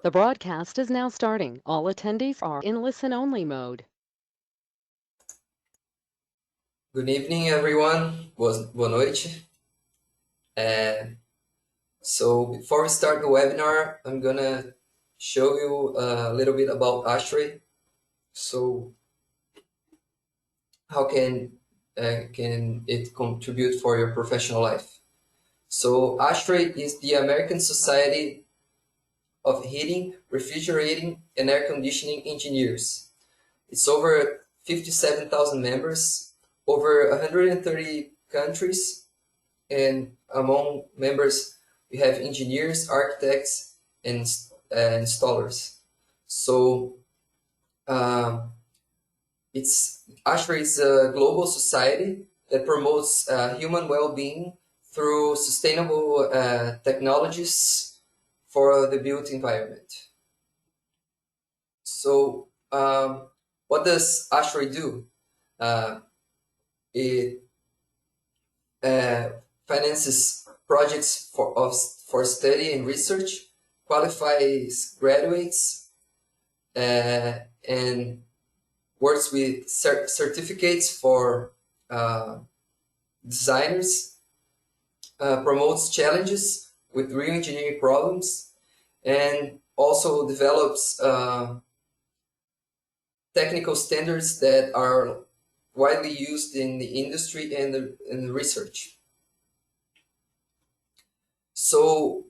The broadcast is now starting. All attendees are in listen-only mode. Good evening, everyone. Boa noite. So before we start the webinar, I'm gonna show you a little bit about ASHRAE. So how can it contribute for your professional life? So ASHRAE is the American Society of Heating, Refrigerating, and Air Conditioning Engineers. It's over 57,000 members, over 130 countries, and among members we have engineers, architects, and installers. So ASHRAE is a global society that promotes human well-being through sustainable technologies for the built environment. So what does ASHRAE do? It finances projects for study and research, qualifies graduates, and works with certificates for designers, promotes challenges with real engineering problems, and also develops technical standards that are widely used in the industry and the research. So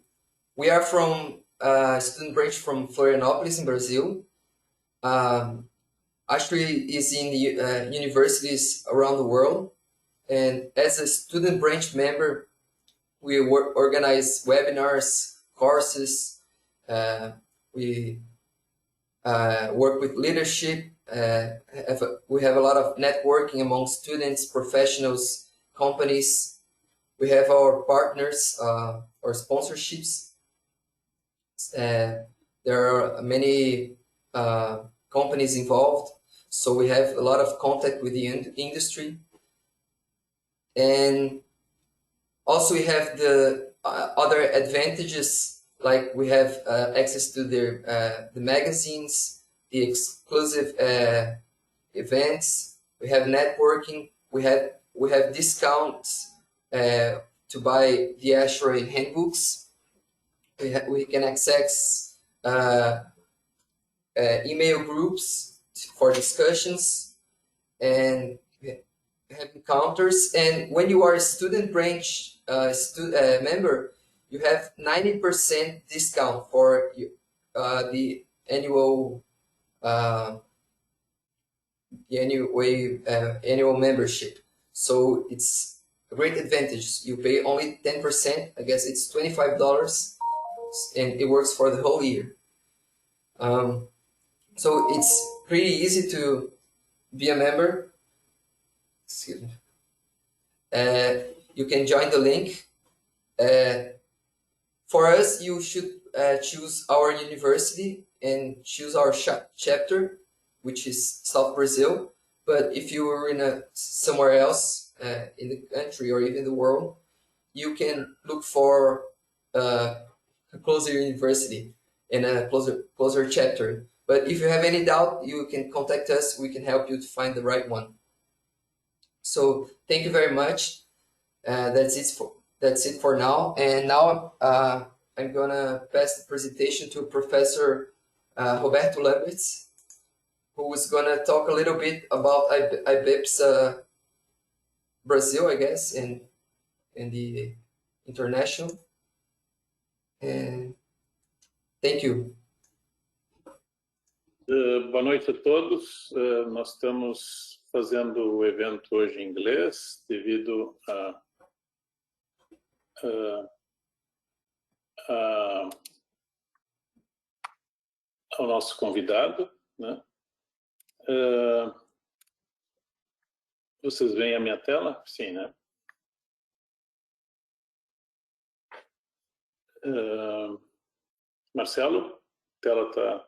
we are from a student branch from Florianópolis in Brazil. ASHRAE is in the universities around the world, and as a student branch member, we organize webinars, courses, we work with leadership, we have a lot of networking among students, professionals, companies. We have our partners or sponsorships. There are many companies involved, so we have a lot of contact with the industry. And also we have the other advantages, like we have access to the magazines, the exclusive events. We have networking. We have discounts to buy the ASHRAE handbooks. We can access email groups for discussions, and have encounters. And when you are a student branch member, you have 90% discount for the annual annual membership. So it's a great advantage. You pay only 10%. I guess it's $25, and it works for the whole year. So it's pretty easy to be a member. Excuse me. You can join the link. For us, you should choose our university and choose our chapter, which is South Brazil. But if you are in somewhere else in the country or even the world, you can look for a closer university and a closer chapter. But if you have any doubt, you can contact us. We can help you to find the right one. So thank you very much. That's it for now. And now I'm gonna pass the presentation to Professor Roberto Lambitz, who is gonna talk a little bit about IBPSA Brasil, I guess, and the international. And thank you. Boa noite a todos. Nós estamos fazendo o evento hoje em inglês devido ao nosso convidado, né? Vocês veem a minha tela? Sim, né? Marcelo, a tela está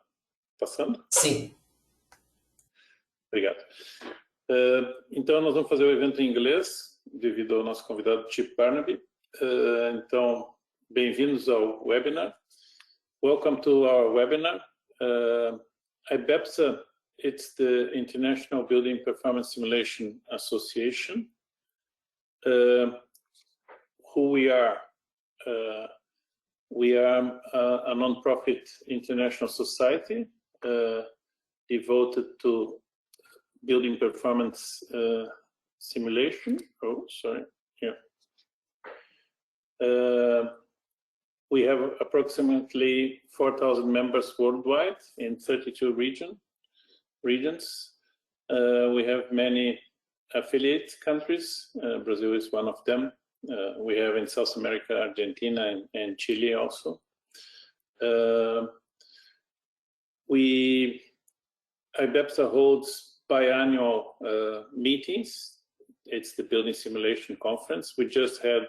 passando? Sim. Obrigado. Então, nós vamos fazer o evento em inglês, devido ao nosso convidado Chip Barnaby. Então, bem-vindos ao webinar. Welcome to our webinar. IBPSA, it's the International Building Performance Simulation Association. Who we are? We are a non-profit international society devoted to building performance simulation. Oh, sorry. Yeah. We have approximately 4,000 members worldwide in 32 regions. We have many affiliate countries. Brazil is one of them. We have in South America, Argentina and Chile also. IBPSA holds biannual meetings. It's the Building Simulation Conference. We just had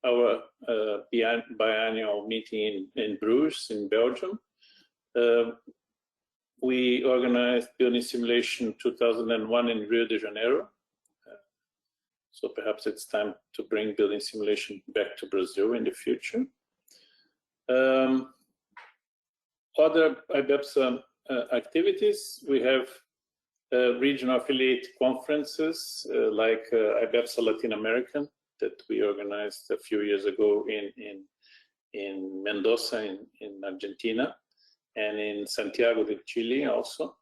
our biannual meeting in Bruges, in Belgium. We organized Building Simulation 2001 in Rio de Janeiro. So perhaps it's time to bring building simulation back to Brazil in the future. Other IBPSA activities, we have regional affiliate conferences like IBPSA Latin American that we organized a few years ago in Mendoza in Argentina and in Santiago de Chile also.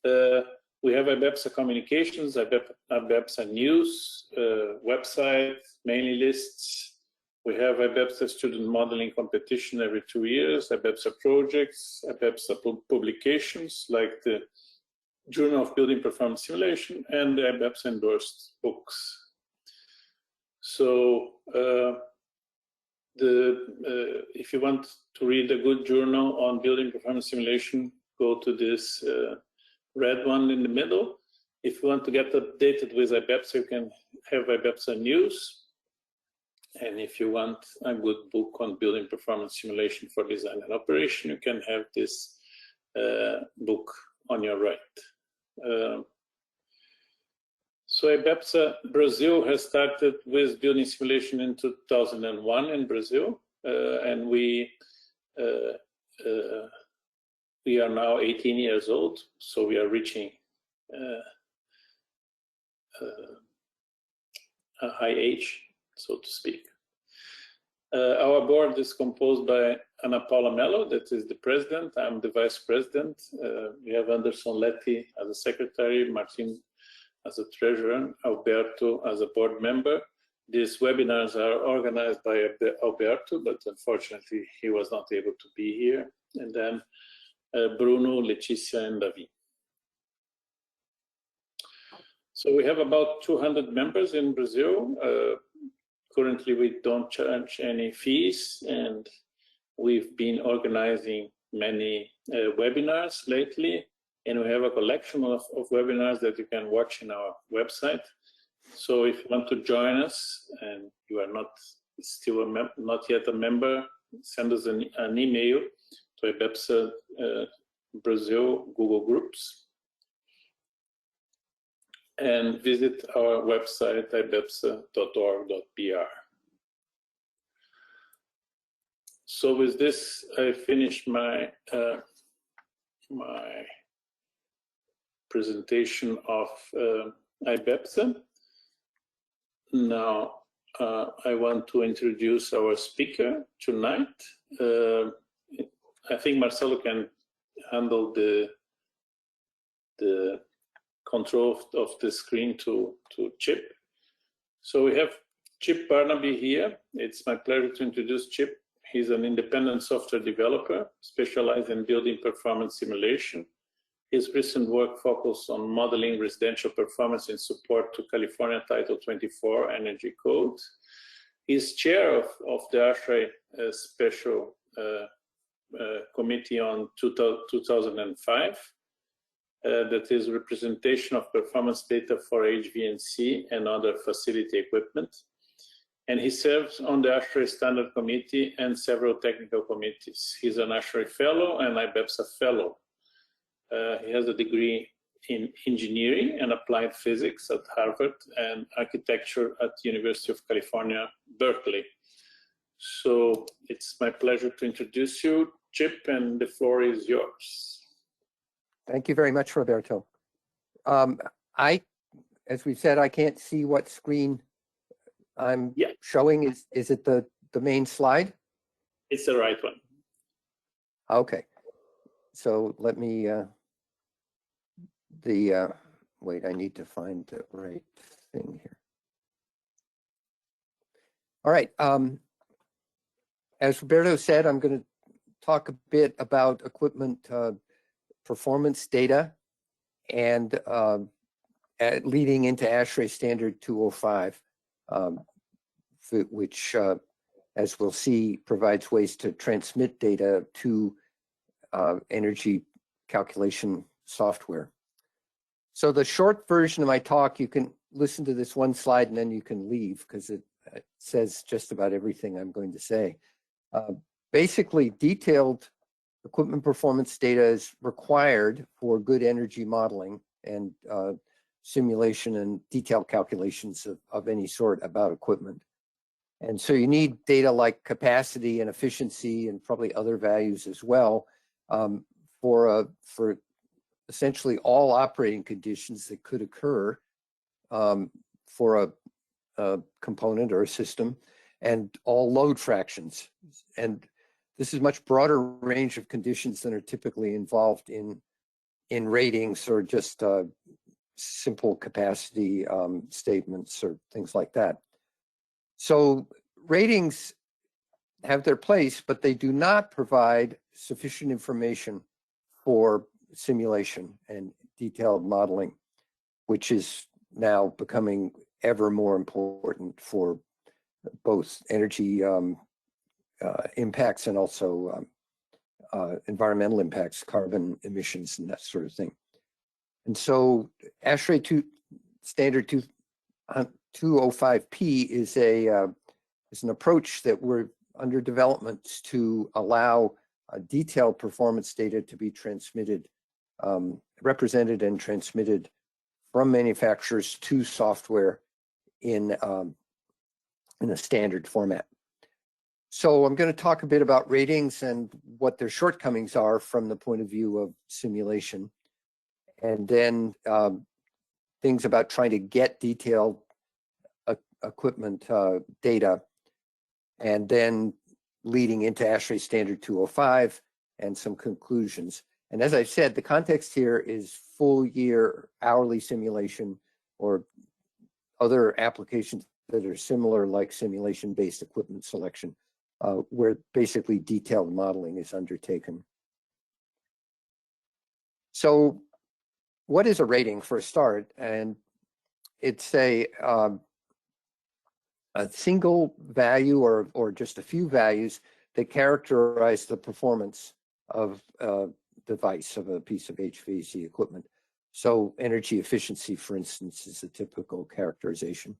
We have IBPSA Communications, IBPSA News, website, mailing lists. We have IBPSA Student Modeling Competition every 2 years, IBPSA Projects, IBPSA Publications like the Journal of Building Performance Simulation and the IBPSA endorsed books. So if you want to read a good journal on building performance simulation, go to this red one in the middle. If you want to get updated with IBPSA, you can have IBPSA News. And if you want a good book on building performance simulation for design and operation, you can have this book on your right. So IBPSA Brazil has started with building simulation in 2001 in Brazil, and we are now 18 years old, so we are reaching a high age, so to speak. Our board is composed by Ana Paula Mello, that is the president. I'm the vice president. We have Anderson Letti as a secretary, Martin as a treasurer, Alberto as a board member. These webinars are organized by Alberto, but unfortunately he was not able to be here. And then Bruno, Leticia, and David. So we have about 200 members in Brazil. Currently, we don't charge any fees, and we've been organizing many webinars lately, and we have a collection of webinars that you can watch in our website. So if you want to join us and you are not yet a member, send us an email to IBPSA Brazil Google Groups and visit our website ibpsa.org.br. So with this, I finish my my presentation of IBPSA. Now I want to introduce our speaker tonight. I think Marcelo can handle the control of the screen to Chip. So we have Chip Barnaby here. It's my pleasure to introduce Chip. He's an independent software developer specialized in building performance simulation. His recent work focused on modeling residential performance in support to California Title 24 Energy Code. He's chair of the ASHRAE Special Committee on 2005. That is representation of performance data for HVAC and other facility equipment. And he serves on the ASHRAE Standard Committee and several technical committees. He's an ASHRAE Fellow and IBPSA Fellow. He has a degree in engineering and applied physics at Harvard and architecture at the University of California, Berkeley. So it's my pleasure to introduce you, Chip, and the floor is yours. Thank you very much, Roberto. As we said, I can't see what screen I'm showing. Is it the main slide? It's the right one. Okay. So let me, wait, I need to find the right thing here. All right. As Roberto said, I'm going to talk a bit about equipment performance data and leading into ASHRAE standard 205, which, as we'll see, provides ways to transmit data to energy calculation software. So the short version of my talk, you can listen to this one slide and then you can leave because it says just about everything I'm going to say. Basically, detailed equipment performance data is required for good energy modeling and simulation and detailed calculations of any sort about equipment. And so you need data like capacity and efficiency and probably other values as well for essentially all operating conditions that could occur for a component or a system, and all load fractions. And this is a much broader range of conditions than are typically involved in ratings or just simple capacity statements or things like that. So ratings have their place, but they do not provide sufficient information for simulation and detailed modeling, which is now becoming ever more important for both energy impacts and also environmental impacts, carbon emissions and that sort of thing. And so ASHRAE standard 205P is an approach that we're under development to allow detailed performance data to be transmitted, represented and transmitted from manufacturers to software in a standard format. So I'm going to talk a bit about ratings and what their shortcomings are from the point of view of simulation, and then things about trying to get detailed equipment data, and then leading into ASHRAE standard 205 and some conclusions. And as I said, the context here is full year hourly simulation or other applications that are similar, like simulation-based equipment selection, where basically detailed modeling is undertaken. So what is a rating for a start? And it's a single value or just a few values that characterize the performance of a device, of a piece of HVAC equipment. So energy efficiency, for instance, is a typical characterization.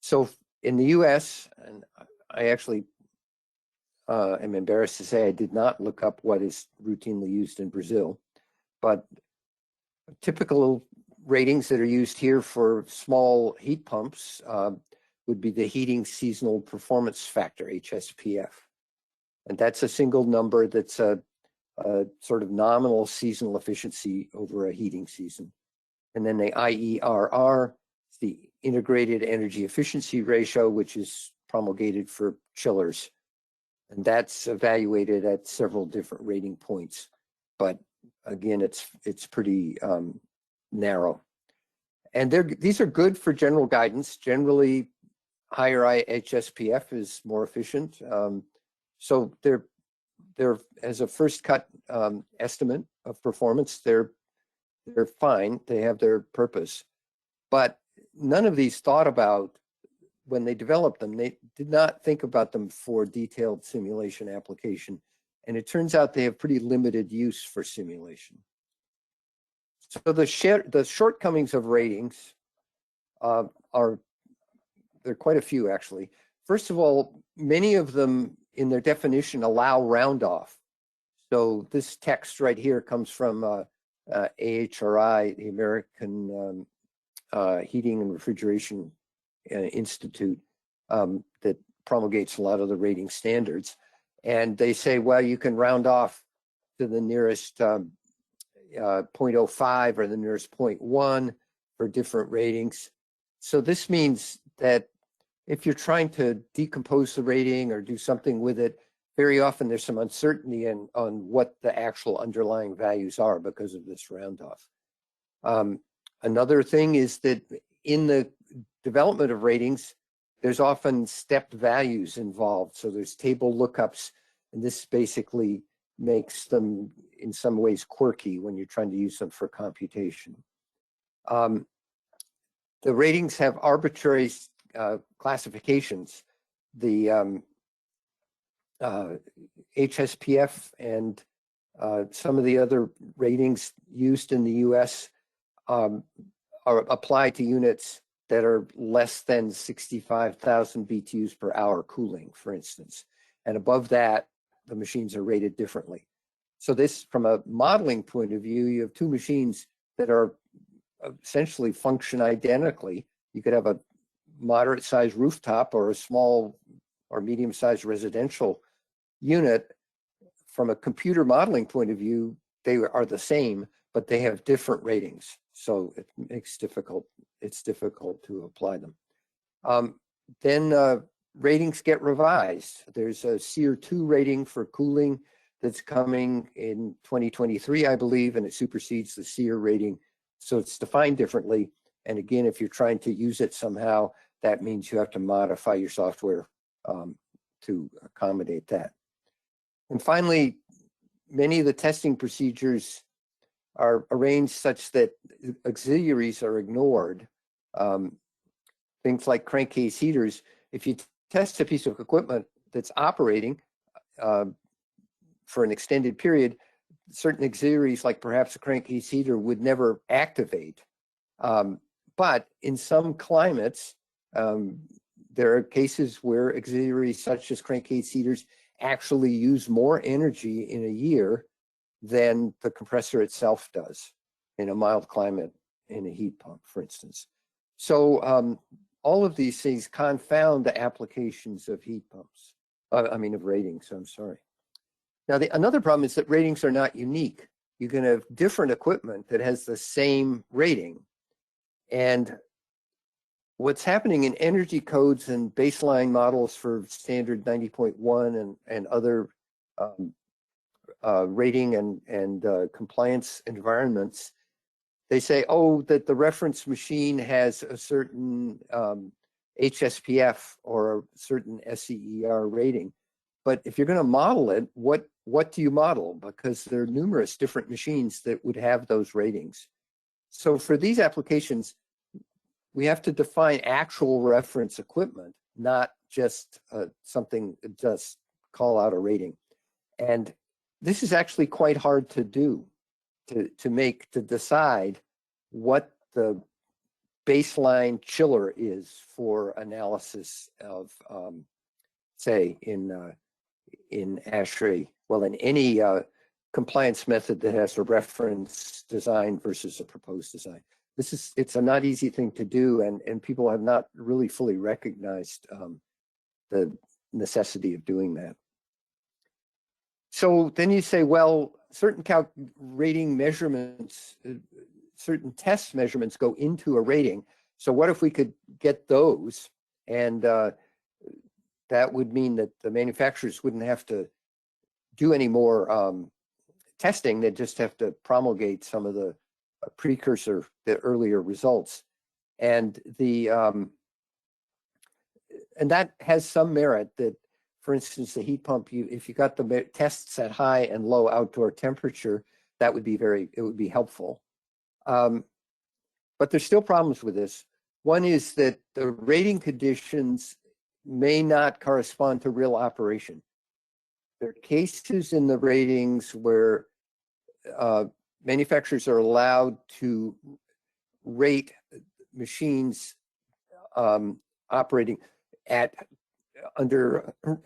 So in the US, and I actually am embarrassed to say I did not look up what is routinely used in Brazil, but typical ratings that are used here for small heat pumps would be the heating seasonal performance factor, HSPF. And that's a single number that's a sort of nominal seasonal efficiency over a heating season. And then the IERR, the integrated energy efficiency ratio, which is promulgated for chillers. And that's evaluated at several different rating points. But again, it's pretty narrow. And these are good for general guidance. Generally, higher HSPF is more efficient. So they're as a first cut estimate of performance, they're fine. They have their purpose. But none of these thought about, when they developed them, they did not think about them for detailed simulation application. And it turns out they have pretty limited use for simulation. So the shortcomings of ratings there are quite a few, actually. First of all, many of them in their definition allow round off. So this text right here comes from AHRI, the American Heating and Refrigeration Institute, that promulgates a lot of the rating standards. And they say, well, you can round off to the nearest 0.05 or the nearest 0.1 for different ratings. So this means that if you're trying to decompose the rating or do something with it, very often there's some uncertainty on what the actual underlying values are because of this round off. Another thing is that in the development of ratings, there's often stepped values involved. So there's table lookups, and this basically makes them in some ways quirky when you're trying to use them for computation. The ratings have arbitrary classifications. The HSPF and some of the other ratings used in the US are applied to units that are less than 65,000 BTUs per hour cooling, for instance. And above that, the machines are rated differently. So this, from a modeling point of view, you have two machines that are essentially function identically. You could have a moderate-sized rooftop or a small or medium-sized residential unit. From a computer modeling point of view, they are the same, but they have different ratings. So it makes it's difficult to apply them. Then ratings get revised. There's a SEER 2 rating for cooling that's coming in 2023, I believe, and it supersedes the SEER rating. So it's defined differently. And again, if you're trying to use it somehow, that means you have to modify your software to accommodate that. And finally, many of the testing procedures are arranged such that auxiliaries are ignored. Things like crankcase heaters, if you test a piece of equipment that's operating for an extended period, certain auxiliaries, like perhaps a crankcase heater, would never activate. But in some climates, there are cases where auxiliaries such as crankcase heaters actually use more energy in a year than the compressor itself does in a mild climate in a heat pump, for instance. So all of these things confound the applications of heat pumps, of ratings, I'm sorry. Now, another problem is that ratings are not unique. You can have different equipment that has the same rating. And what's happening in energy codes and baseline models for standard 90.1 and other rating and compliance environments, they say, oh, that the reference machine has a certain HSPF or a certain SEER rating. But if you're going to model it, what do you model? Because there are numerous different machines that would have those ratings. So for these applications, we have to define actual reference equipment, not just something that just call out a rating. And this is actually quite hard to do, to decide what the baseline chiller is for analysis of, say, in ASHRAE, well, in any compliance method that has a reference design versus a proposed design. It's a not easy thing to do, and people have not really fully recognized the necessity of doing that. So then you say, well, certain rating measurements, certain test measurements go into a rating. So what if we could get those? And that would mean that the manufacturers wouldn't have to do any more testing. They'd just have to promulgate some of the precursor, the earlier results. And and that has some merit that, for instance, the heat pump, if you got the tests at high and low outdoor temperature, that would be it would be helpful. But there's still problems with this. One is that the rating conditions may not correspond to real operation. There are cases in the ratings where manufacturers are allowed to rate machines operating at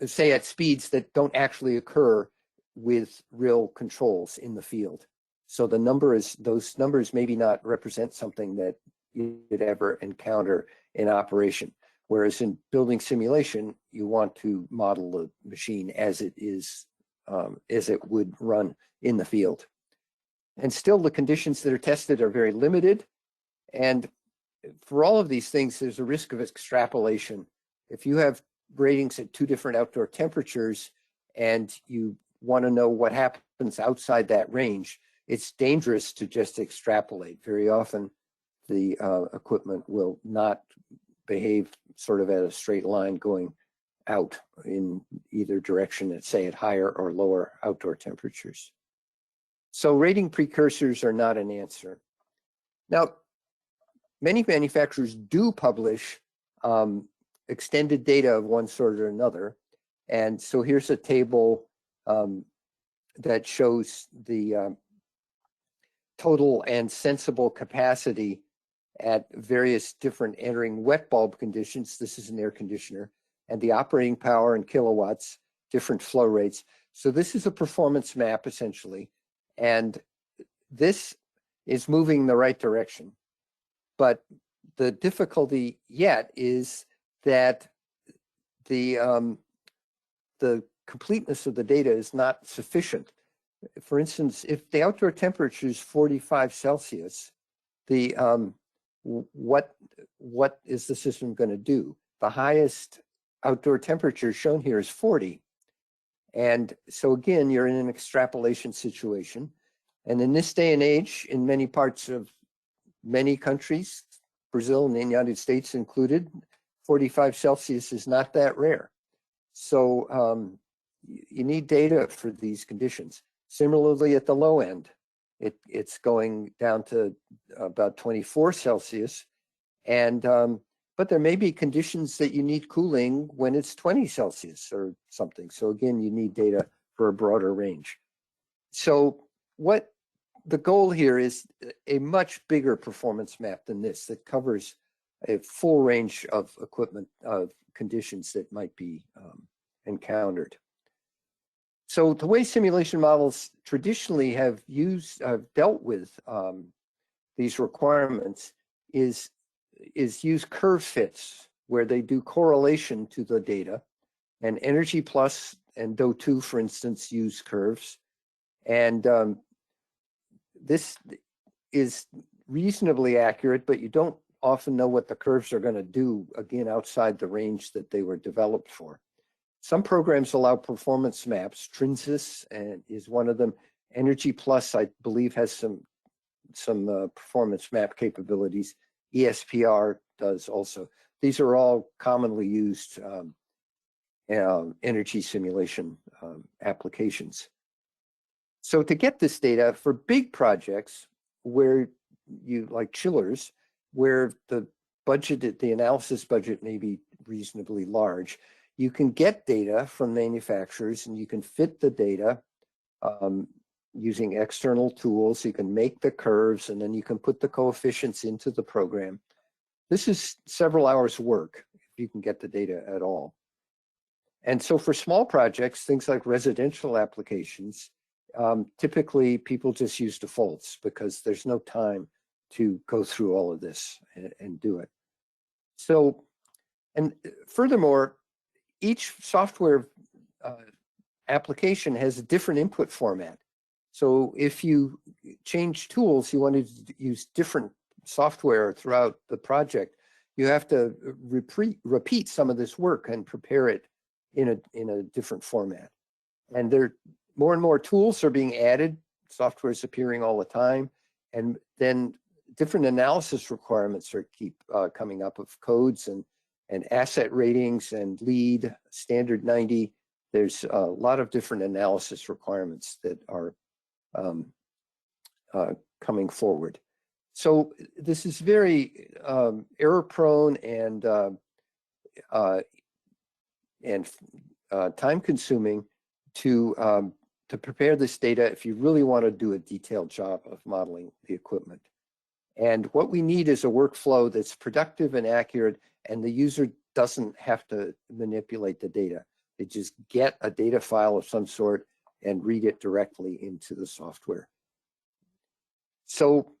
say at speeds that don't actually occur with real controls in the field. So those numbers maybe not represent something that you'd ever encounter in operation. Whereas in building simulation, you want to model the machine as it is, as it would run in the field. And still the conditions that are tested are very limited. And for all of these things, there's a risk of extrapolation. If you have ratings at 2 different outdoor temperatures and you want to know what happens outside that range, it's dangerous to just extrapolate. Very often the equipment will not behave sort of at a straight line going out in either direction, at say at higher or lower outdoor temperatures. So rating precursors are not an answer. Now, many manufacturers do publish extended data of one sort or another. And so here's a table that shows the total and sensible capacity at various different entering wet bulb conditions. This is an air conditioner, and the operating power in kilowatts, different flow rates. So this is a performance map essentially, and this is moving in the right direction. But the difficulty yet is that the completeness of the data is not sufficient. For instance, if the outdoor temperature is 45 Celsius, the what is the system going to do? The highest outdoor temperature shown here is 40. And so again, you're in an extrapolation situation. And in this day and age, in many parts of many countries, Brazil and the United States included, 45 Celsius is not that rare. So you need data for these conditions. Similarly, at the low end, it's going down to about 24 Celsius. And but there may be conditions that you need cooling when it's 20 Celsius or something. So again, you need data for a broader range. So what the goal here is a much bigger performance map than this that covers a full range of equipment of conditions that might be encountered. So the way simulation models traditionally have dealt with these requirements is use curve fits, where they do correlation to the data. And Energy Plus and DO2, for instance, use curves. And this is reasonably accurate, but you don't often know what the curves are going to do, again, outside the range that they were developed for. Some programs allow performance maps. Trinsis is one of them. Energy Plus, I believe, has some performance map capabilities. ESPR does also. These are all commonly used energy simulation applications. So to get this data for big projects where you, like chillers, where the budget, the analysis budget may be reasonably large, you can get data from manufacturers and you can fit the data using external tools. You can make the curves and then you can put the coefficients into the program. This is several hours work if you can get the data at all. And so for small projects, things like residential applications, typically people just use defaults because there's no time to go through all of this and do it. So, and furthermore, each software application has a different input format. So if you change tools, you want to use different software throughout the project, you have to repeat some of this work and prepare it in a different format. And there more and more tools are being added, software is appearing all the time, and then different analysis requirements are keep coming up of codes and asset ratings and LEED, standard 90. There's a lot of different analysis requirements that are coming forward. So this is very error prone and time consuming to prepare this data if you really want to do a detailed job of modeling the equipment. And what we need is a workflow that's productive and accurate, and the user doesn't have to manipulate the data. They just get a data file of some sort and read it directly into the software. So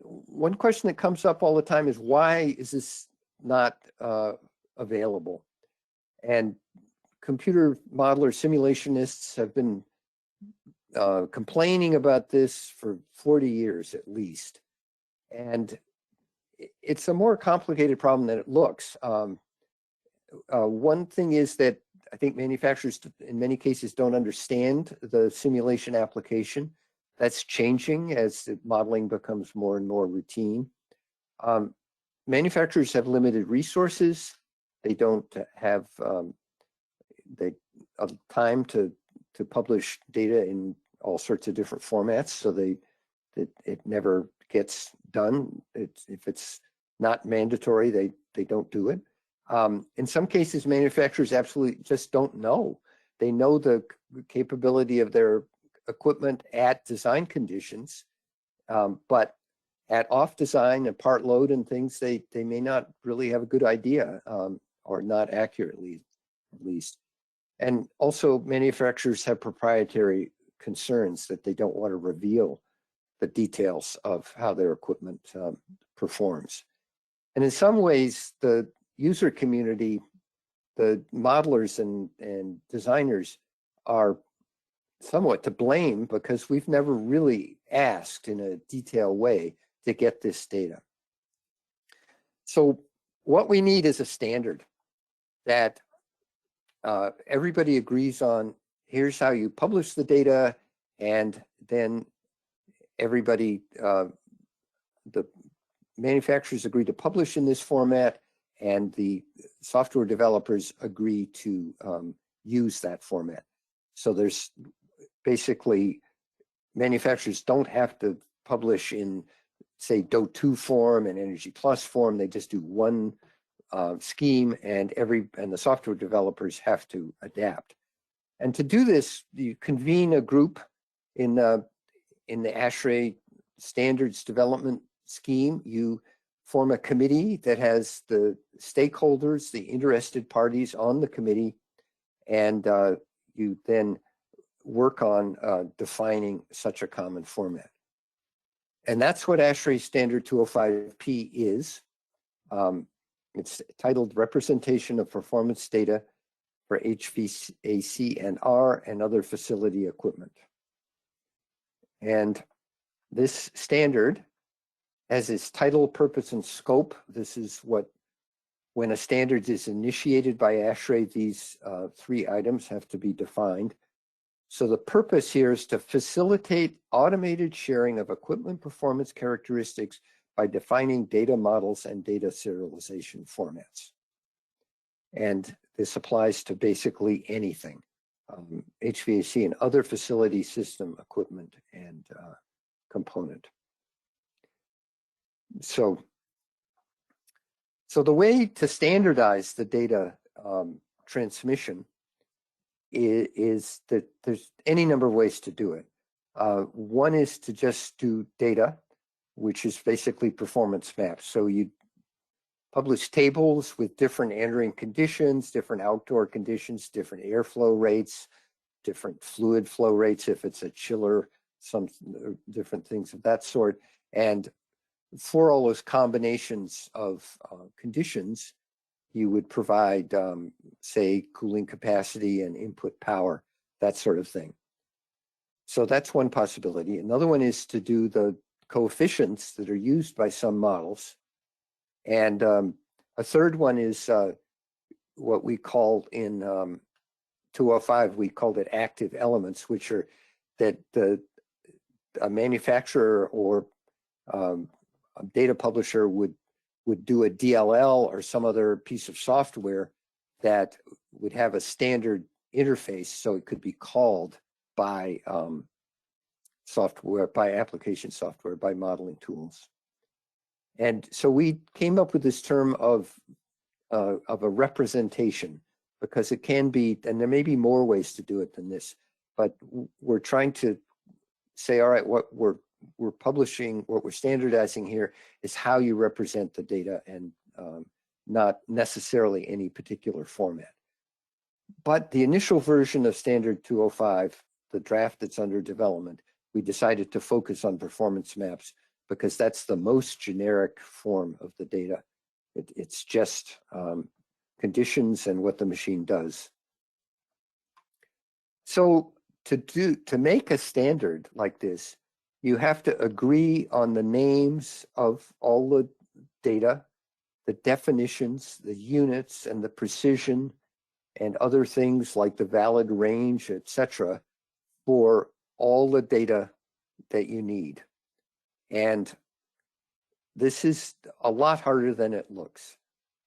one question that comes up all the time is, why is this not available. And computer modeler simulationists have been complaining about this for 40 years at least. And it's a more complicated problem than it looks. One thing is that I think manufacturers in many cases don't understand the simulation application. That's changing as the modeling becomes more and more routine. Manufacturers have limited resources. They don't have time to publish data in all sorts of different formats, so it never gets done. If it's not mandatory, they don't do it. In some cases, manufacturers absolutely just don't know. They know the capability of their equipment at design conditions, but at off design and part load and things, they may not really have a good idea, or not accurately, at least. And also manufacturers have proprietary concerns that they don't want to reveal the details of how their equipment performs. And in some ways, the user community, the modelers and designers are somewhat to blame because we've never really asked in a detailed way to get this data. So what we need is a standard that everybody agrees on. Here's how you publish the data, and then everybody, the manufacturers agree to publish in this format, and the software developers agree to use that format. So there's basically, manufacturers don't have to publish in, say, DO2 form and Energy Plus form. They just do one scheme, and the software developers have to adapt. And to do this, you convene a group in the ASHRAE standards development scheme. You form a committee that has the stakeholders, the interested parties on the committee, and you then work on defining such a common format. And that's what ASHRAE Standard 205P is. It's titled Representation of Performance Data for HVAC and R and Other Facility Equipment. And this standard has its title, purpose, and scope. This is what, when a standard is initiated by ASHRAE, these three items have to be defined. So the purpose here is to facilitate automated sharing of equipment performance characteristics by defining data models and data serialization formats. And this applies to basically anything, HVAC and other facility system equipment and component. So the way to standardize the data transmission is that there's any number of ways to do it. One is to just do data, which is basically performance maps. So you publish tables with different entering conditions, different outdoor conditions, different airflow rates, different fluid flow rates if it's a chiller, some different things of that sort. And for all those combinations of conditions, you would provide, say, cooling capacity and input power, that sort of thing. So that's one possibility. Another one is to do the coefficients that are used by some models. And a third one is what we call in 205, we called it active elements, which are that a manufacturer or a data publisher would do a DLL or some other piece of software that would have a standard interface, so it could be called by software, by application software, by modeling tools. And so we came up with this term of a representation, because it can be, and there may be more ways to do it than this, but we're trying to say, all right, what we're publishing, what we're standardizing here is how you represent the data, and not necessarily any particular format. But the initial version of Standard 205, the draft that's under development, we decided to focus on performance maps because that's the most generic form of the data. It's just conditions and what the machine does. So to make a standard like this, you have to agree on the names of all the data, the definitions, the units, and the precision, and other things like the valid range, etc., for all the data that you need. And this is a lot harder than it looks.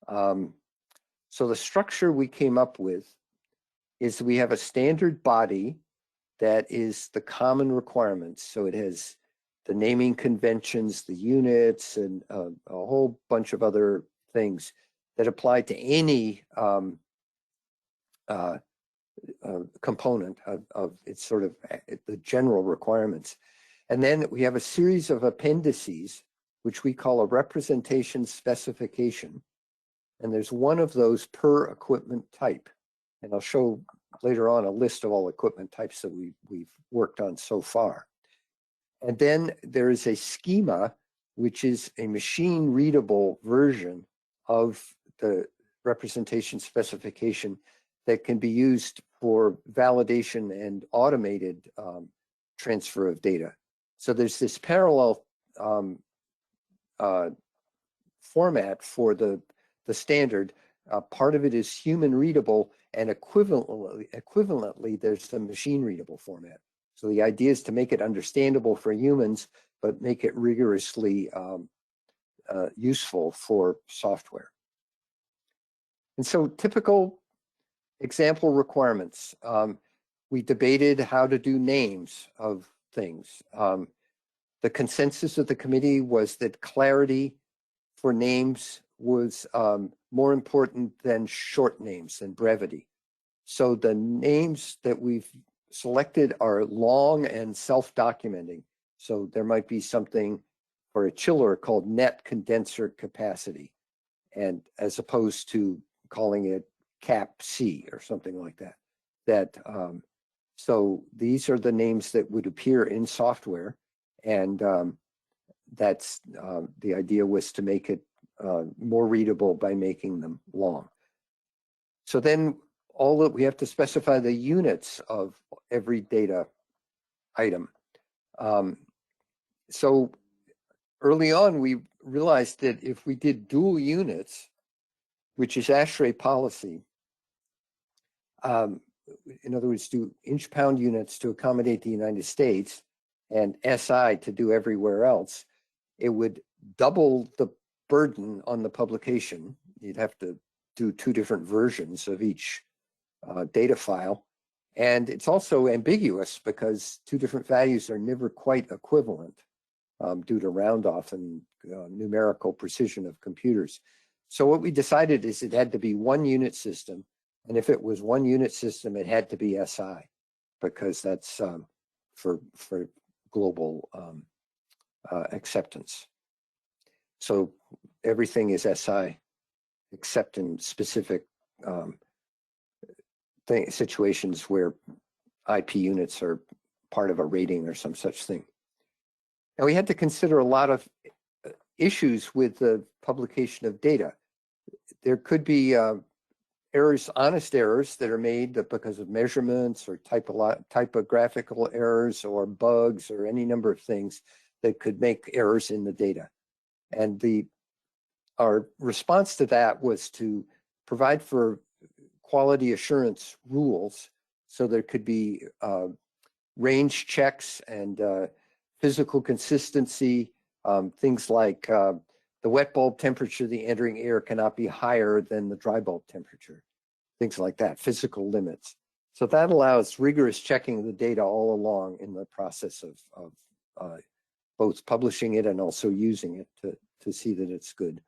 So the structure we came up with is we have a standard body that is the common requirements. So it has the naming conventions, the units, and a whole bunch of other things that apply to any component of its sort of the general requirements. And then we have a series of appendices, which we call a representation specification. And there's one of those per equipment type. And I'll show later on a list of all equipment types that we've worked on so far. And then there is a schema, which is a machine readable version of the representation specification that can be used for validation and automated transfer of data. So there's this parallel format for the standard. Part of it is human readable, and equivalently there's the machine readable format. So the idea is to make it understandable for humans, but make it rigorously useful for software. And so typical example requirements. We debated how to do names of things. The consensus of the committee was that clarity for names was more important than short names, than brevity. So the names that we've selected are long and self-documenting. So there might be something for a chiller called net condenser capacity, and as opposed to calling it cap C or something like that. So these are the names that would appear in software, and that's the idea was to make it more readable by making them long. So then all that we have to specify the units of every data item. So early on, we realized that if we did dual units, which is ASHRAE policy, in other words, do inch-pound units to accommodate the United States and SI to do everywhere else, it would double the burden on the publication. You'd have to do 2 different versions of each data file. And it's also ambiguous because 2 different values are never quite equivalent due to round off and numerical precision of computers. So what we decided is it had to be 1 unit system. And if it was 1 unit system, it had to be SI, because that's for global acceptance. So everything is SI, except in specific situations where IP units are part of a rating or some such thing. Now we had to consider a lot of issues with the publication of data. There could be errors, honest errors that are made because of measurements or typographical errors or bugs or any number of things that could make errors in the data. And our response to that was to provide for quality assurance rules, so there could be range checks and physical consistency, things like the wet bulb temperature of the entering air cannot be higher than the dry bulb temperature, things like that, physical limits. So that allows rigorous checking of the data all along in the process of both publishing it and also using it to see that it's good.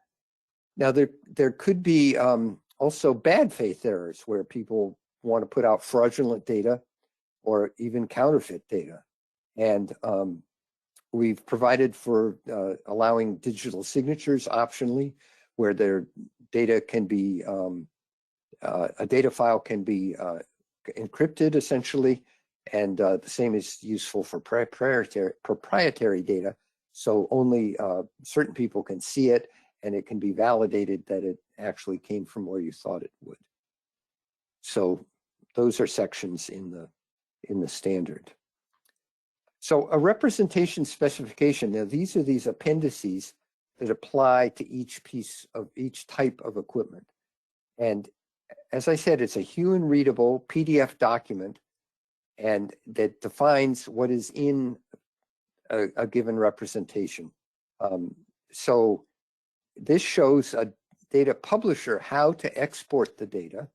Now there could be also bad faith errors where people want to put out fraudulent data or even counterfeit data. And we've provided for allowing digital signatures optionally, where their data can be, a data file can be encrypted essentially, and the same is useful for proprietary data. So only certain people can see it, and it can be validated that it actually came from where you thought it would. So those are sections in the standard. So a representation specification, now these are these appendices that apply to each type of equipment. And as I said, it's a human readable PDF document and that defines what is in a given representation. So this shows a data publisher how to export the data.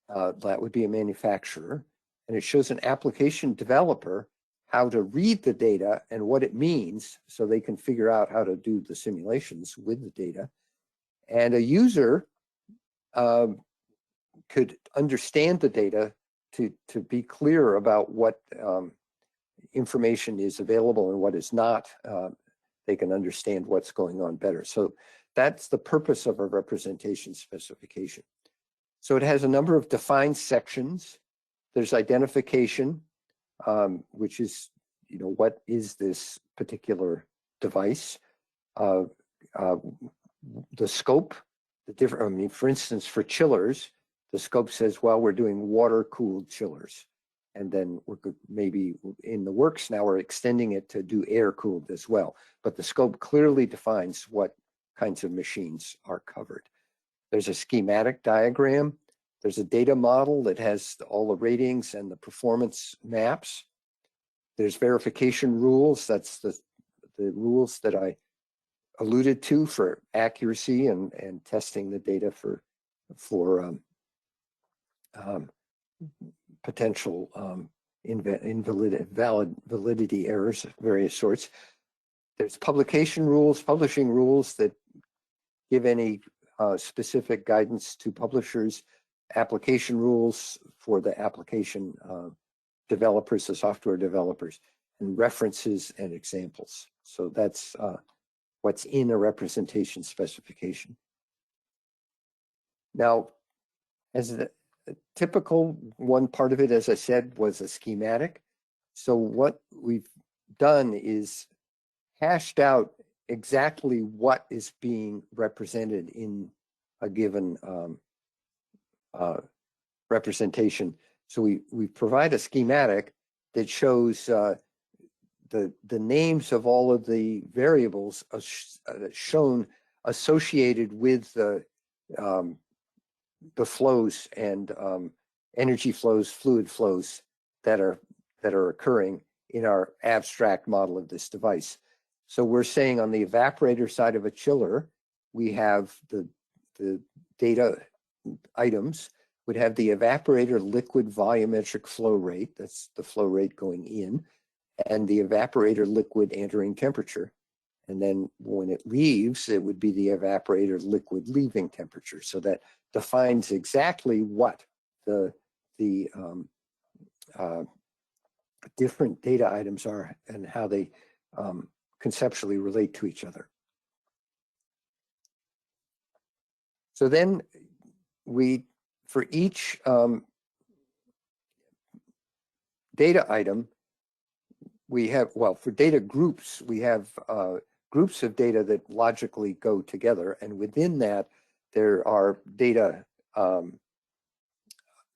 That would be a manufacturer. And it shows an application developer how to read the data and what it means so they can figure out how to do the simulations with the data. And a user could understand the data to be clear about what information is available and what is not. They can understand what's going on better. So that's the purpose of a representation specification. So it has a number of defined sections. There's identification, which is, what is this particular device? The scope, for instance, for chillers, the scope says, well, we're doing water-cooled chillers. And then we're maybe in the works now, we're extending it to do air-cooled as well. But the scope clearly defines what kinds of machines are covered. There's a schematic diagram. There's a data model that has all the ratings and the performance maps. There's verification rules. That's the rules that I alluded to for accuracy and testing the data for potential validity errors of various sorts. There's publication rules, publishing rules that give any specific guidance to publishers, application rules for the application developers, the software developers, and references and examples. So that's what's in a representation specification. Now, as a typical one part of it, as I said, was a schematic. So what we've done is hashed out exactly what is being represented in a given representation. So we provide a schematic that shows the names of all of the variables shown associated with the flows and energy flows, fluid flows that are occurring in our abstract model of this device. So we're saying on the evaporator side of a chiller, we have the data items would have the evaporator liquid volumetric flow rate, that's the flow rate going in, and the evaporator liquid entering temperature. And then when it leaves, it would be the evaporator liquid leaving temperature. So that defines exactly what the different data items are and how they conceptually relate to each other. So then for each data item, we have, well, for data groups, we have groups of data that logically go together. And within that, there are data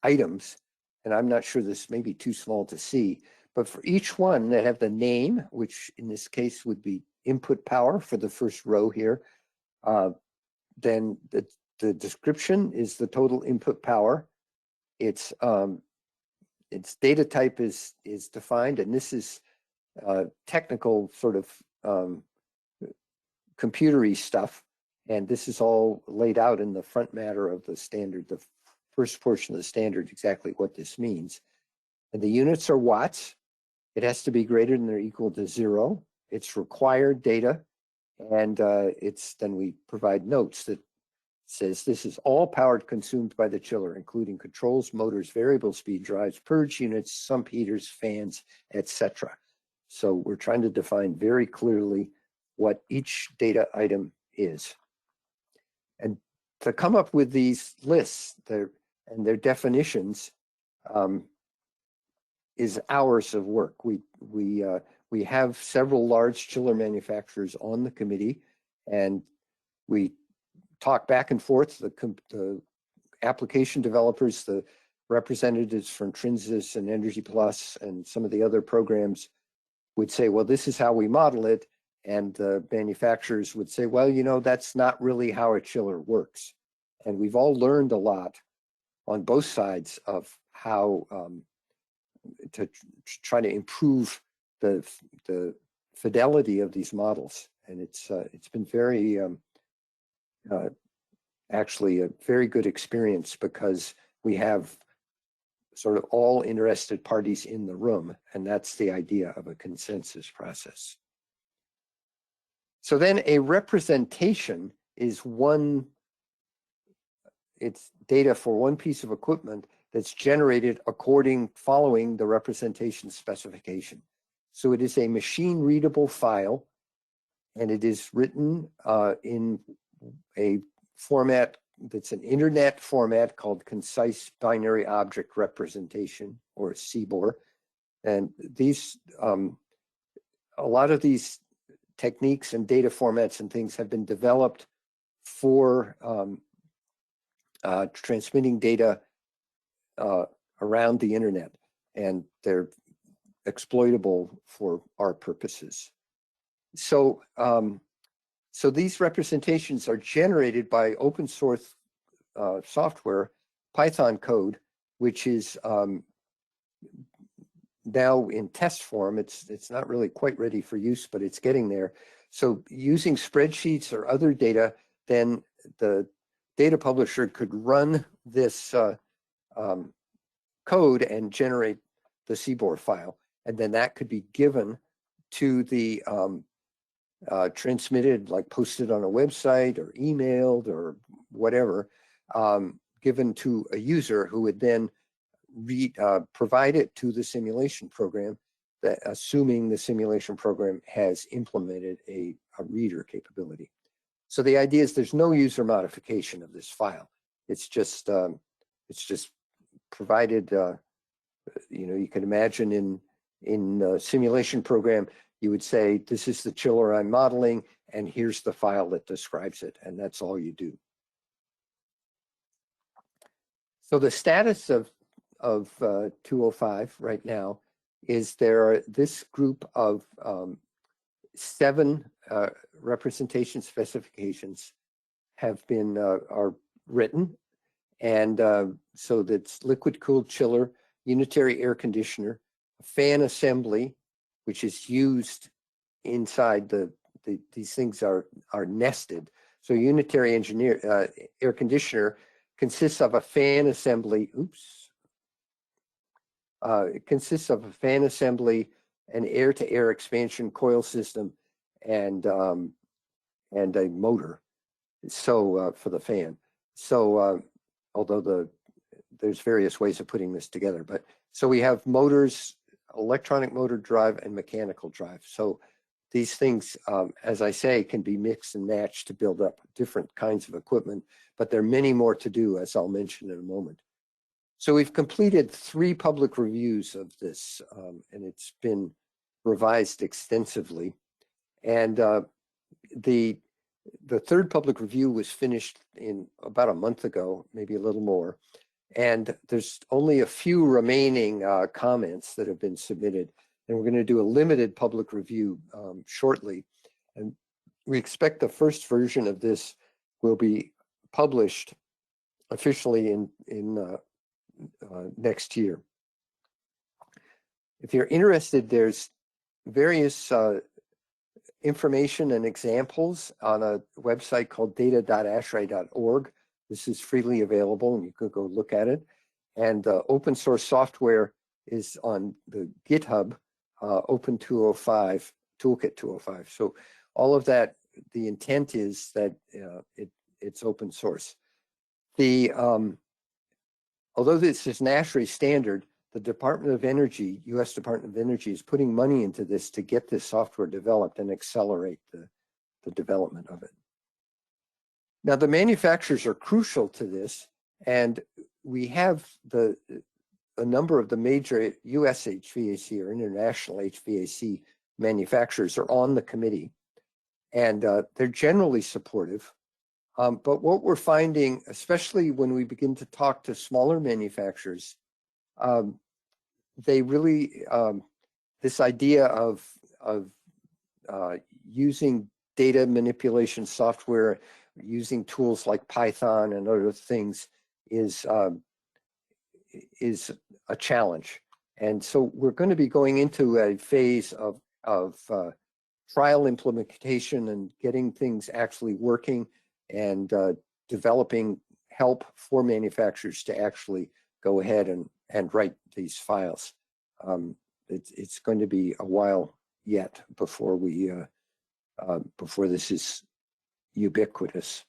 items. And I'm not sure this may be too small to see, but for each one that have the name, which in this case would be input power for the first row here, then the description is the total input power. Its data type is defined, and this is technical sort of computery stuff. And this is all laid out in the front matter of the standard, the first portion of the standard, exactly what this means. And the units are watts. It has to be greater than or equal to 0. It's required data. And then we provide notes that says this is all power consumed by the chiller, including controls, motors, variable speed drives, purge units, sump heaters, fans, etc. So we're trying to define very clearly what each data item is. And to come up with these lists and their definitions is hours of work. We have several large chiller manufacturers on the committee, and we talk back and forth, the application developers, the representatives from Trinsis and Energy Plus and some of the other programs would say, well, this is how we model it. And the manufacturers would say, well, you know, that's not really how a chiller works. And we've all learned a lot on both sides of how to try to improve the fidelity of these models. And it's been very, actually a very good experience, because we have sort of all interested parties in the room, and that's the idea of a consensus process. So then a representation is it's data for one piece of equipment that's generated following the representation specification. So it is a machine readable file, and it is written in a format that's an internet format called Concise Binary Object Representation, or CBOR. And these, a lot of these techniques and data formats and things have been developed for transmitting data around the internet, and they're exploitable for our purposes. So, so these representations are generated by open source software, Python code, which is now in test form. It's not really quite ready for use, but it's getting there. So using spreadsheets or other data, then the data publisher could run this code and generate the CBOR file, and then that could be given to the transmitted, like posted on a website or emailed or whatever, given to a user who would then provide it to the simulation program, that assuming the simulation program has implemented a reader capability. So the idea is there's no user modification of this file. It's just provided. You know, you can imagine in a simulation program, you would say, this is the chiller I'm modeling, and here's the file that describes it, and that's all you do. So the status of 205 right now is this group of 7 representation specifications have been are written, and so that's liquid cooled chiller, unitary air conditioner, fan assembly, which is used inside these things are nested. So unitary air conditioner consists of a fan assembly. It consists of a fan assembly, an air-to-air expansion coil system, and a motor. So for the fan. So although there's various ways of putting this together, but so we have motors, electronic motor drive, and mechanical drive. So these things, as I say, can be mixed and matched to build up different kinds of equipment, but there are many more to do, as I'll mention in a moment. So we've completed 3 public reviews of this, and it's been revised extensively. And the 3rd public review was finished in about a month ago, maybe a little more. And there's only a few remaining comments that have been submitted. And we're going to do a limited public review shortly. And we expect the first version of this will be published officially in next year. If you're interested, there's various information and examples on a website called data.ashrae.org. This is freely available, and you could go look at it. And open source software is on the GitHub, Open 205, Toolkit 205. So all of that, the intent is that it's open source. Although this is an ASHRAE standard, the Department of Energy, U.S. Department of Energy, is putting money into this to get this software developed and accelerate the development of it. Now, the manufacturers are crucial to this, and we have a number of the major U.S. HVAC or international HVAC manufacturers are on the committee, and they're generally supportive. But what we're finding, especially when we begin to talk to smaller manufacturers, they really, this idea of using data manipulation software, using tools like Python and other things is a challenge. And so we're going to be going into a phase of trial implementation and getting things actually working and developing help for manufacturers to actually go ahead and write these files. It's going to be a while yet before we before this is ubiquitous.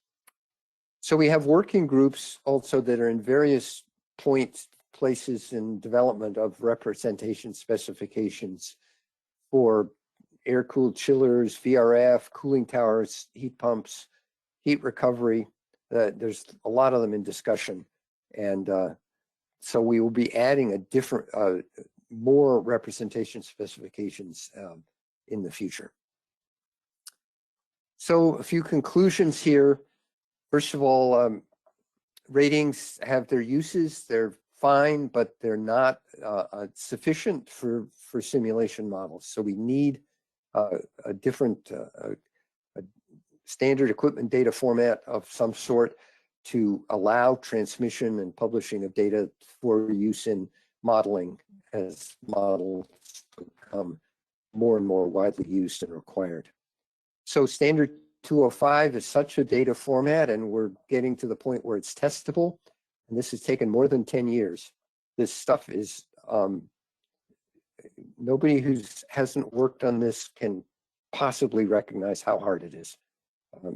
So we have working groups also that are in various places in development of representation specifications for air-cooled chillers, VRF, cooling towers, heat pumps, heat recovery. There's a lot of them in discussion. And so we will be adding a different, more representation specifications in the future. So a few conclusions here. First of all, ratings have their uses. They're fine, but they're not sufficient for simulation models. So we need a different a standard equipment data format of some sort to allow transmission and publishing of data for use in modeling as models become more and more widely used and required. So standard 205 is such a data format, and we're getting to the point where it's testable. And this has taken more than 10 years. This stuff is, nobody who hasn't worked on this can possibly recognize how hard it is.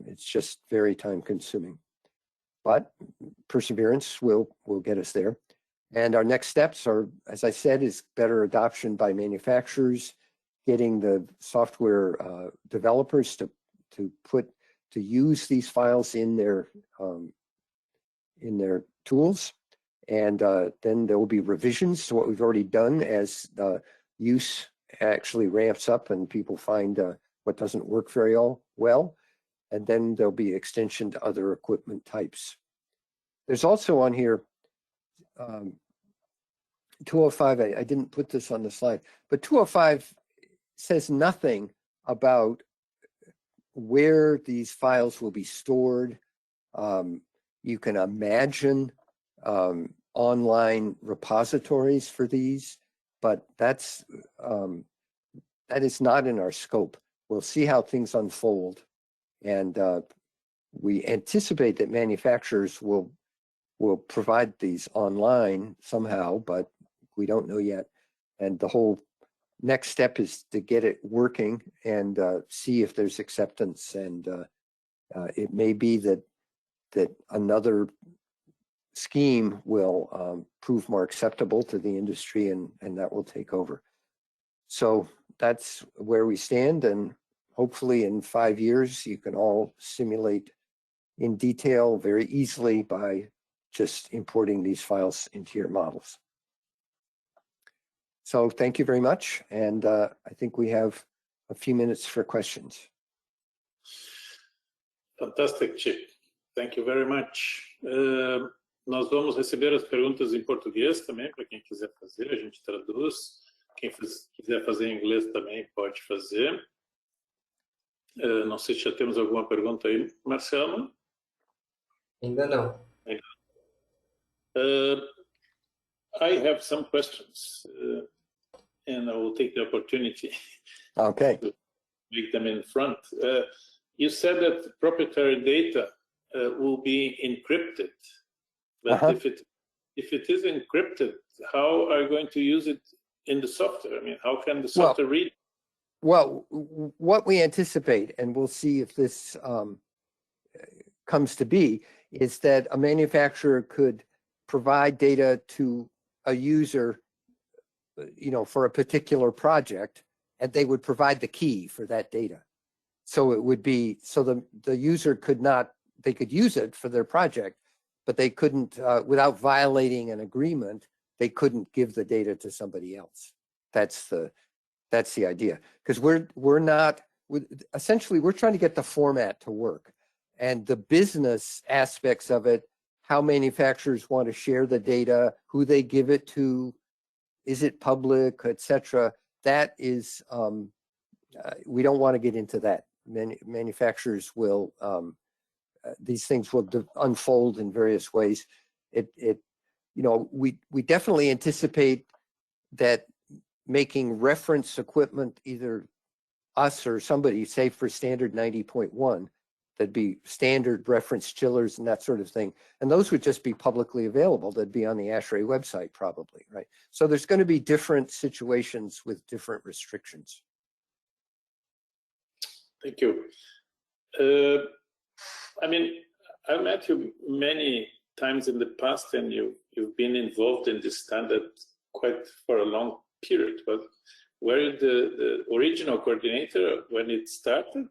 It's just very time consuming. But perseverance will get us there. And our next steps are, as I said, is better adoption by manufacturers, getting the software developers to use these files in their tools, and then there will be revisions to what we've already done as use actually ramps up and people find what doesn't work very well, and then there'll be extension to other equipment types. There's also on here 205. I didn't put this on the slide, but 205 says nothing about where these files will be stored. You can imagine online repositories for these, but that is not in our scope. We'll see how things unfold, and we anticipate that manufacturers will provide these online somehow, but we don't know yet. And the whole next step is to get it working and see if there's acceptance. And it may be that another scheme will prove more acceptable to the industry, and that will take over. So that's where we stand, and hopefully in 5 years you can all simulate in detail very easily by just importing these files into your models. So thank you very much, and I think we have a few minutes for questions. Fantastic, Chip. Thank you very much. Nós vamos receber as perguntas em português também, para quem quiser fazer, a gente traduz. Quem quiser fazer em inglês também pode fazer. Não sei se já temos alguma pergunta aí, Marcelo. Ainda não. I have some questions, and I will take the opportunity Okay. to make them in front. You said that proprietary data will be encrypted, but if it is encrypted, how are you going to use it in the software? I mean, how can the software read? Well, what we anticipate, and we'll see if this comes to be, is that a manufacturer could provide data to a user, for a particular project, and they would provide the key for that data. So it would be, so the user could not, they could use it for their project, but they couldn't, without violating an agreement, they couldn't give the data to somebody else. That's the idea. Because we're not, essentially we're trying to get the format to work. and the business aspects of it, how manufacturers want to share the data, who they give it to, is it public, etc. That is, we don't want to get into that. Manufacturers will, these things will unfold in various ways. We definitely anticipate that making reference equipment, either us or somebody, say for standard 90.1, that'd be standard reference chillers and that sort of thing. And those would just be publicly available. They'd be on the ASHRAE website probably, right? So there's going to be different situations with different restrictions. Thank you. I mean, I've met you many times in the past, and you've been involved in this standard quite for a long period, but were you the original coordinator when it started?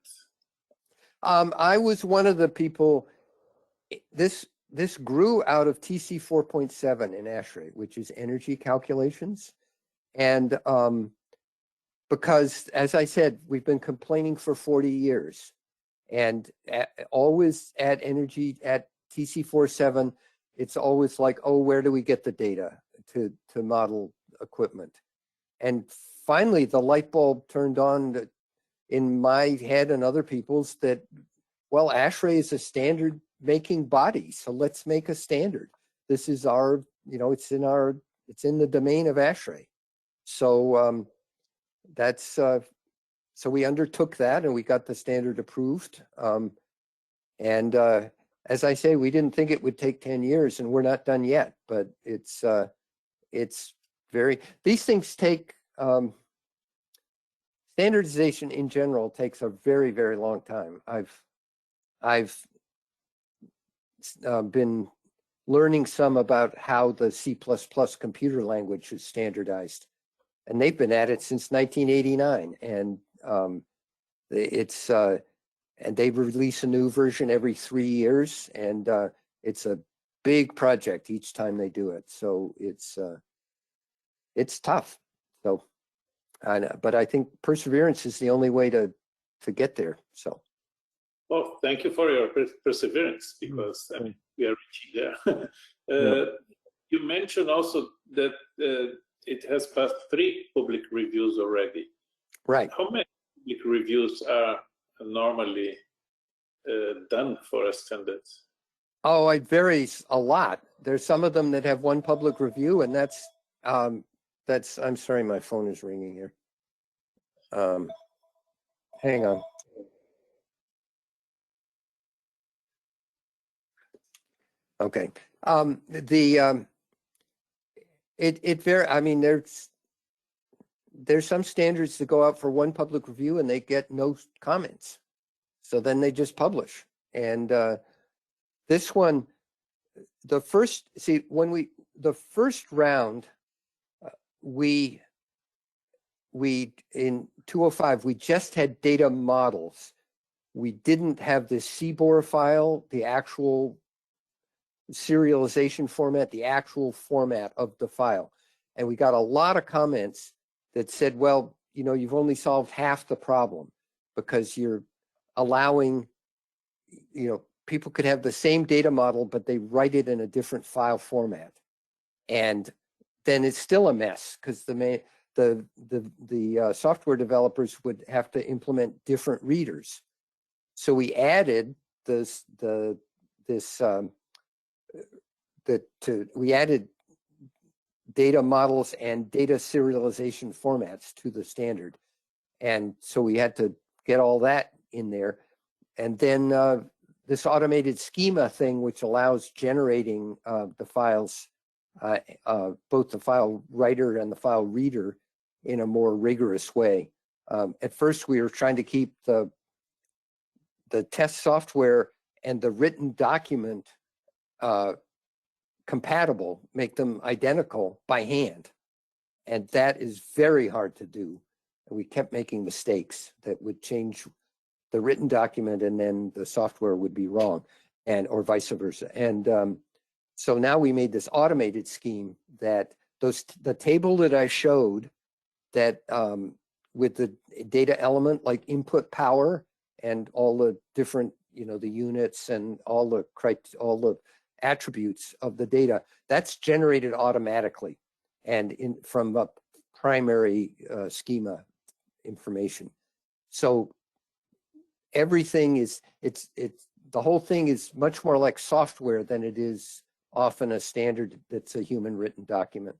I was one of the people. This grew out of TC 4.7 in ASHRAE, which is energy calculations, and because, as I said, we've been complaining for 40 years, and always at energy at TC 4.7, it's always like, oh, where do we get the data to model equipment? And finally, the light bulb turned on in my head and other people's that, well, ASHRAE is a standard making body, so let's make a standard. This is our, it's in the domain of ASHRAE. So so we undertook that, and we got the standard approved. As I say, we didn't think it would take 10 years, and we're not done yet, but it's these things take, standardization in general takes a very, very long time. I've been learning some about how the C++ computer language is standardized, and they've been at it since 1989, and and they release a new version every 3 years, and it's a big project each time they do it. So it's tough. So, but I think perseverance is the only way to get there. So. Well, thank you for your perseverance, because I mean, we are reaching there. You mentioned also that it has passed 3 public reviews already. Right. How many public reviews are normally done for a standard? Oh, it varies a lot. There's some of them that have 1 public review, and that's I'm sorry, my phone is ringing here. Hang on. Okay. It varies. I mean, there's some standards that go out for 1 public review and they get no comments, so then they just publish. And this one, the first round, we in 205 we just had data models. We didn't have the CBOR file, the actual serialization format, the actual format of the file. And we got a lot of comments that said, well, you've only solved half the problem, because you're allowing, people could have the same data model, but they write it in a different file format. And then it's still a mess, because the software developers would have to implement different readers. So we added we added data models and data serialization formats to the standard. And so we had to get all that in there. And then this automated schema thing, which allows generating the files, both the file writer and the file reader, in a more rigorous way. At first, we were trying to keep the test software and the written document compatible, make them identical by hand. And that is very hard to do. And we kept making mistakes that would change the written document, and then the software would be wrong, or vice versa. And so now we made this automated scheme that the table that I showed, that with the data element like input power and all the different the units and all the attributes of the data, that's generated automatically and from a primary schema information. So everything is, the whole thing is much more like software than it is often a standard that's a human written document.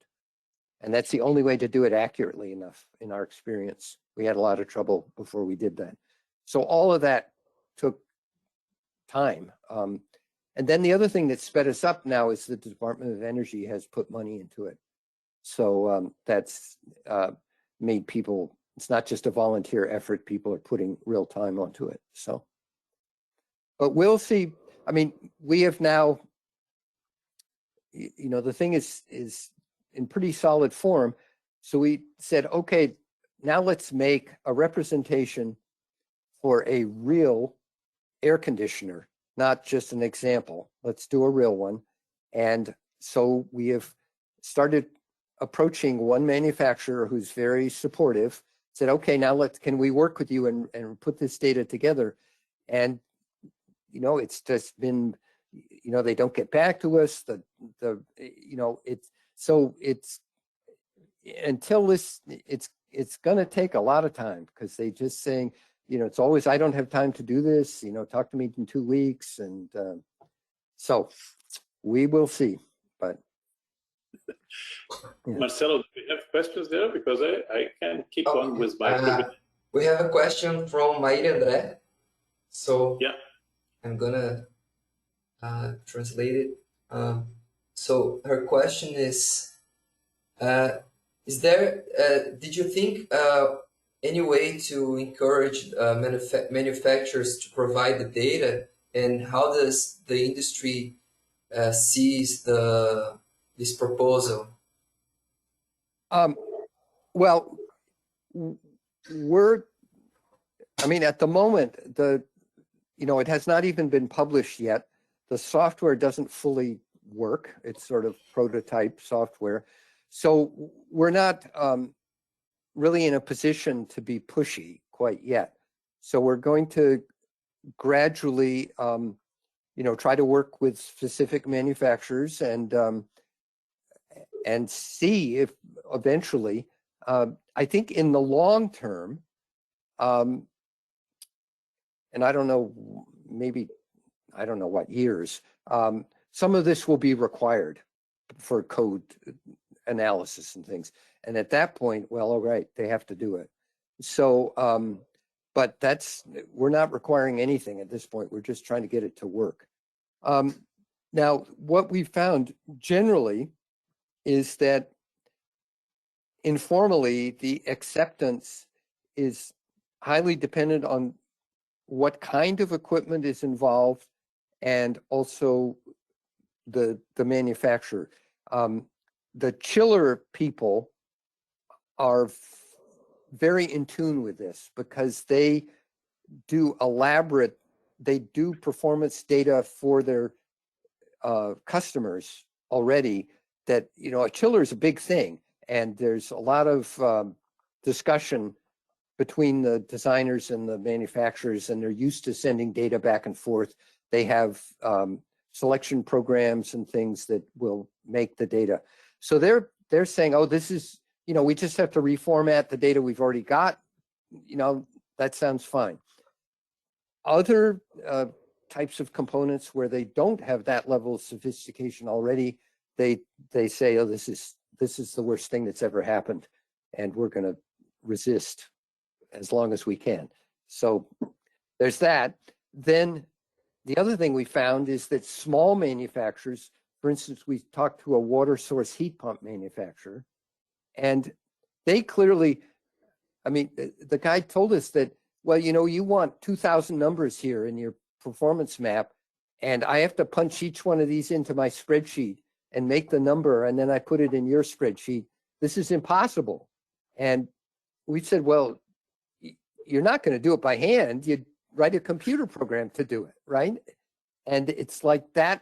And that's the only way to do it accurately enough in our experience. We had a lot of trouble before we did that. So all of that took time. And then the other thing that sped us up now is the Department of Energy has put money into it. So that's made people, it's not just a volunteer effort, people are putting real time onto it. So, but we'll see. I mean, we have now, the thing is in pretty solid form. So we said, okay, now let's make a representation for a real air conditioner, not just an example. Let's do a real one. And so we have started approaching one manufacturer who's very supportive, said, okay, now can we work with you and put this data together? And, it's just been, they don't get back to us. It's until this, it's going to take a lot of time because they just saying, it's always, I don't have time to do this, talk to me in 2 weeks. And so we will see, but. Yeah. Marcelo, do you have questions there? Because I can keep on with my. We have a question from Maíra André. So yeah, I'm gonna translate it. So her question is there, did you think any way to encourage manufacturers to provide the data, and how does the industry sees this proposal? Well, at the moment, it has not even been published yet. The software doesn't fully work. It's sort of prototype software. So we're not really in a position to be pushy quite yet. So we're going to gradually, try to work with specific manufacturers and see if eventually, I think in the long term, and I don't know, maybe, I don't know what years, some of this will be required for code analysis and things. And at that point, well, all right, they have to do it. So, but we're not requiring anything at this point. We're just trying to get it to work. Now, what we found generally is that informally, the acceptance is highly dependent on what kind of equipment is involved and also the manufacturer. The chiller people are very in tune with this because they do performance data for their customers already. That, a chiller is a big thing, and there's a lot of discussion between the designers and the manufacturers, and they're used to sending data back and forth. They have selection programs and things that will make the data. So they're saying, oh, this is, we just have to reformat the data we've already got. That sounds fine. Other types of components where they don't have that level of sophistication already, they say, oh, this is the worst thing that's ever happened, and we're going to resist as long as we can. So there's that. Then the other thing we found is that small manufacturers, for instance, we talked to a water source heat pump manufacturer, and they clearly, the guy told us that, well, you want 2,000 numbers here in your performance map, and I have to punch each one of these into my spreadsheet and make the number, and then I put it in your spreadsheet. This is impossible. And we said, well, you're not going to do it by hand. You'd write a computer program to do it, right? And it's like that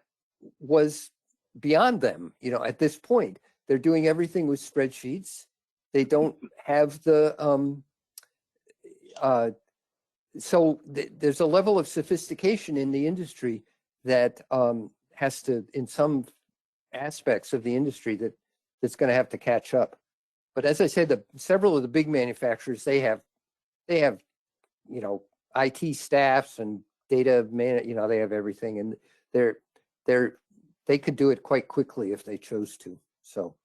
was beyond them, at this point. They're doing everything with spreadsheets. They don't have the so there's a level of sophistication in the industry that has to, in some aspects of the industry, that's going to have to catch up. But as I said, several of the big manufacturers, they have you know, IT staffs and data you know, they have everything, and they could do it quite quickly if they chose to. So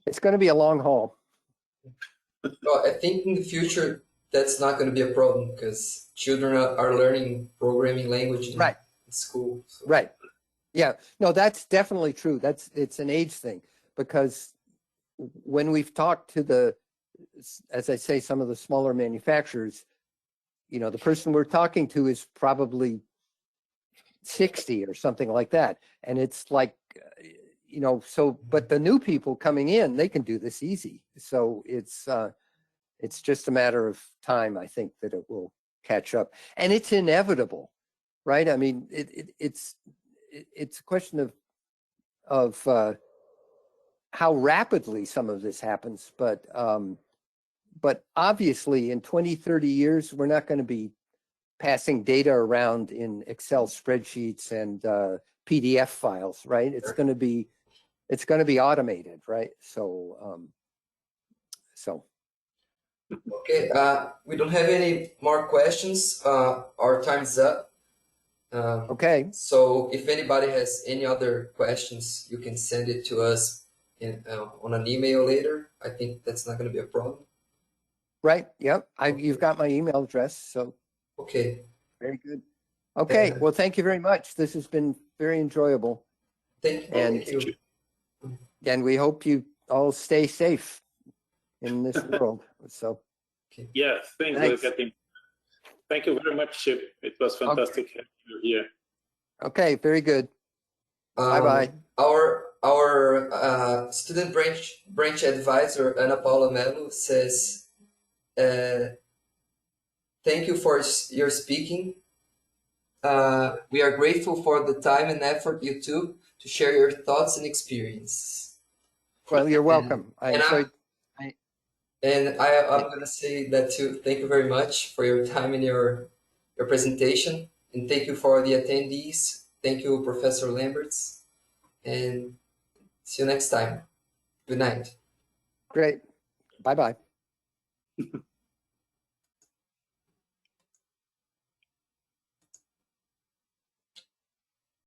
it's going to be a long haul. Well, I think in the future that's not going to be a problem because children are learning programming language in school. So. Right. Yeah. No, that's definitely true. It's an age thing, because when we've talked to as I say, some of the smaller manufacturers, you know, the person we're talking to is probably 60 or something like that. And it's like, you know, so, but the new people coming in, they can do this easy. So it's just a matter of time, I think, that it will catch up. And it's inevitable, right? I mean, it's a question of how rapidly some of this happens, but obviously in 20, 30 years, we're not going to be passing data around in Excel spreadsheets and PDF files, right? It's going to be automated, right? So, Okay, we don't have any more questions. Our time is up. okay. So if anybody has any other questions, you can send it to us on an email later. I think that's not going to be a problem. Right. Yep. You've got my email address. So. Okay. Very good. Okay. Well, thank you very much. This has been very enjoyable. Thank you. And we hope you all stay safe in this world. So. Okay. Yeah. Thanks. Thank you very much, Chip. It was fantastic having you here. Okay. Very good. Bye-bye. Our student branch advisor, Ana Paula Melo, says, thank you for your speaking. We are grateful for the time and effort you took to share your thoughts and experiences. Well, you're welcome. I'm going to say that too. Thank you very much for your time and your presentation. And thank you for the attendees. Thank you, Professor Lamberts. And see you next time. Good night. Great. Bye-bye.